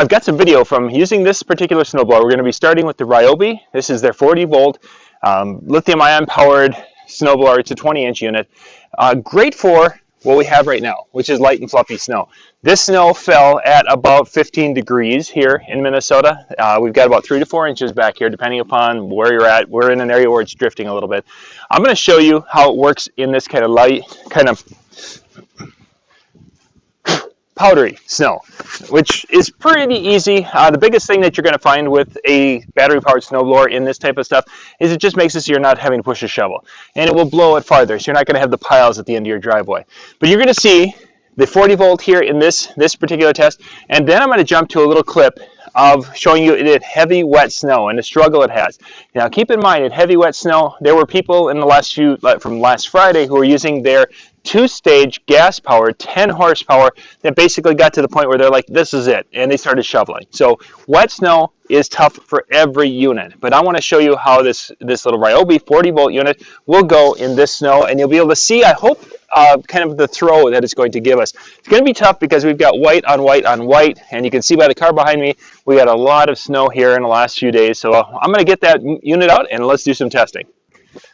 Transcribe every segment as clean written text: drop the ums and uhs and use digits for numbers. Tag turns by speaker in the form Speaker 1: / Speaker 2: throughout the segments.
Speaker 1: I've got some video from using this particular snowblower. We're going to be starting with the Ryobi. This is their 40 volt lithium-ion powered snowblower. It's a 20-inch unit. Great for what we have right now, which is light and fluffy snow. This snow fell at about 15 degrees here in Minnesota. We've got about 3 to 4 inches back here, depending upon where you're at. We're in an area where it's drifting a little bit. I'm going to show you how it works in this kind of light, kind of powdery snow, which is pretty easy. The biggest thing that you're going to find with a battery-powered snowblower in this type of stuff is it just makes it so you're not having to push a shovel, and it will blow it farther, so you're not going to have the piles at the end of your driveway. But you're going to see the 40 volt here in this particular test, and then I'm going to jump to a little clip of showing you it in heavy wet snow and the struggle it has. Now keep in mind, in heavy wet snow, there were people in the from last Friday who were using their 2-stage gas-powered 10 horsepower that basically got to the point where they're like, this is it, and they started shoveling. So wet snow is tough for every unit, but I want to show you how this little Ryobi 40 volt unit will go in this snow, and you'll be able to see, I hope, kind of the throw that it's going to give us. It's going to be tough because we've got white on white on white, and you can see by the car behind me, we got a lot of snow here in the last few days. So I'm going to get that unit out and let's do some testing.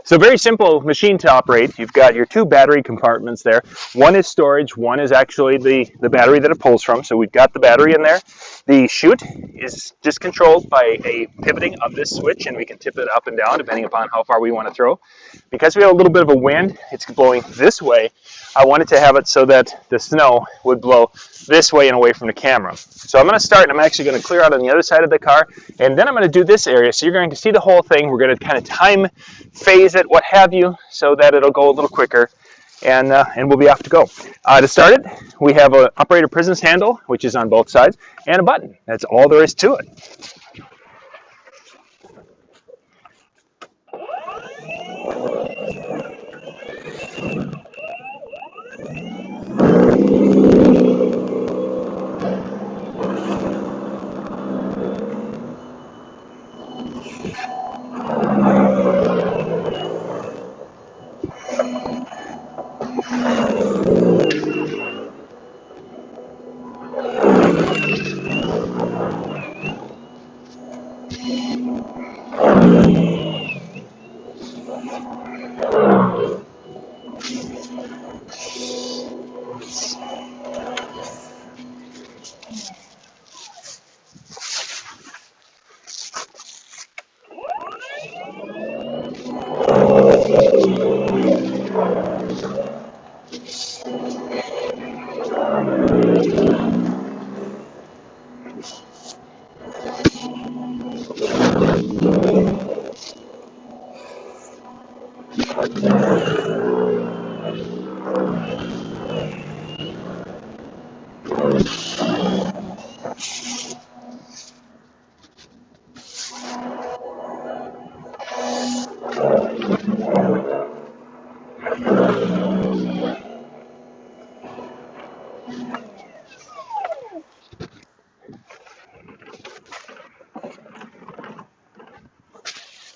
Speaker 1: So very simple machine to operate. You've got your 2 battery compartments there. One is storage, one is actually the battery that it pulls from. So we've got the battery in there. The chute is just controlled by a pivoting of this switch, and we can tip it up and down depending upon how far we want to throw. Because we have a little bit of a wind, it's blowing this way. I wanted to have it so that the snow would blow this way and away from the camera. So I'm going to start, and I'm actually going to clear out on the other side of the car, and then I'm going to do this area. So you're going to see the whole thing. We're going to kind of time phase it, what have you, so that it'll go a little quicker, and we'll be off to go. To start it, we have an operator presence handle, which is on both sides, and a button. That's all there is to it.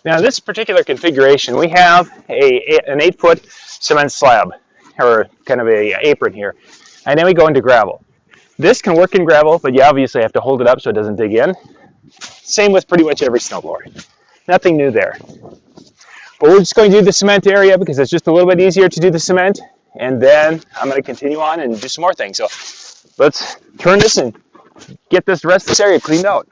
Speaker 1: Now in this particular configuration, we have an 8-foot cement slab, or kind of a apron here, and then we go into gravel. This can work in gravel, but you obviously have to hold it up so it doesn't dig in. Same with pretty much every snowblower. Nothing new there. But we're just going to do the cement area because it's just a little bit easier to do the cement, and then I'm going to continue on and do some more things. So let's turn this and get the rest of this area cleaned out.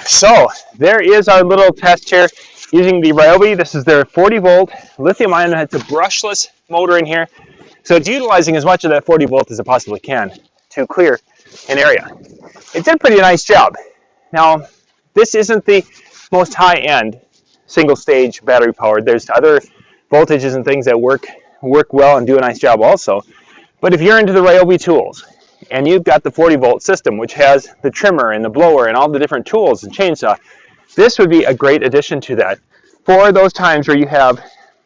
Speaker 1: So there is our little test here using the Ryobi. This is their 40 volt lithium ion. It's a brushless motor in here. So it's utilizing as much of that 40 volt as it possibly can to clear an area. It did a pretty nice job. Now, this isn't the most high-end single-stage battery powered. There's other voltages and things that work well and do a nice job also. But if you're into the Ryobi tools, and you've got the 40 volt system, which has the trimmer and the blower and all the different tools and chainsaw, this would be a great addition to that for those times where you have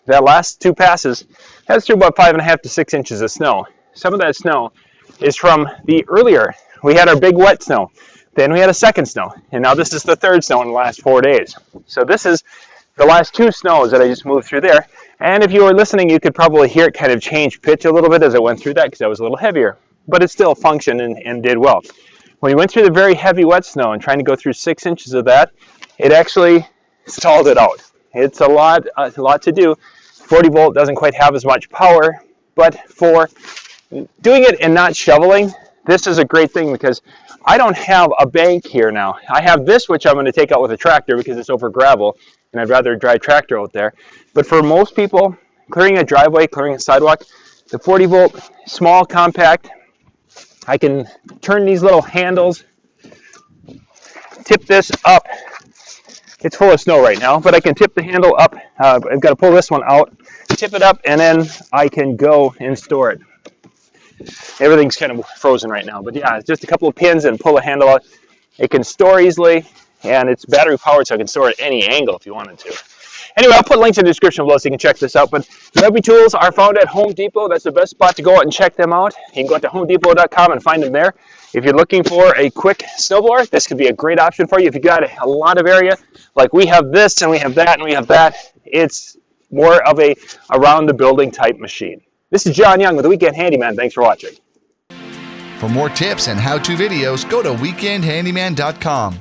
Speaker 1: that last two passes has through about 5.5 to 6 inches of snow. Some of that snow is from the earlier. We had our big wet snow, then we had a second snow, and now this is the third snow in the last 4 days. So this is the last two snows that I just moved through there. And if you were listening, you could probably hear it kind of change pitch a little bit as it went through that because that was a little heavier. But it still functioned and did well. When we went through the very heavy wet snow and trying to go through 6 inches of that, it actually stalled it out. It's a lot to do. 40 volt doesn't quite have as much power, but for doing it and not shoveling, this is a great thing because I don't have a bank here now. I have this, which I'm going to take out with a tractor because it's over gravel, and I'd rather drive tractor out there. But for most people, clearing a driveway, clearing a sidewalk, the 40 volt, small, compact, I can turn these little handles, tip this up. It's full of snow right now, but I can tip the handle up. I've got to pull this one out, tip it up, and then I can go and store it. Everything's kind of frozen right now, but yeah, it's just a couple of pins and pull the handle out. It can store easily, and it's battery powered, so I can store it at any angle if you wanted to. Anyway, I'll put links in the description below so you can check this out. But Ryobi tools are found at Home Depot. That's the best spot to go out and check them out. You can go out to homedepot.com and find them there. If you're looking for a quick snowblower, this could be a great option for you. If you've got a lot of area, like we have this and we have that and we have that, it's more of a around the building type machine. This is John Young with the Weekend Handyman. Thanks for watching.
Speaker 2: For more tips and how-to videos, go to weekendhandyman.com.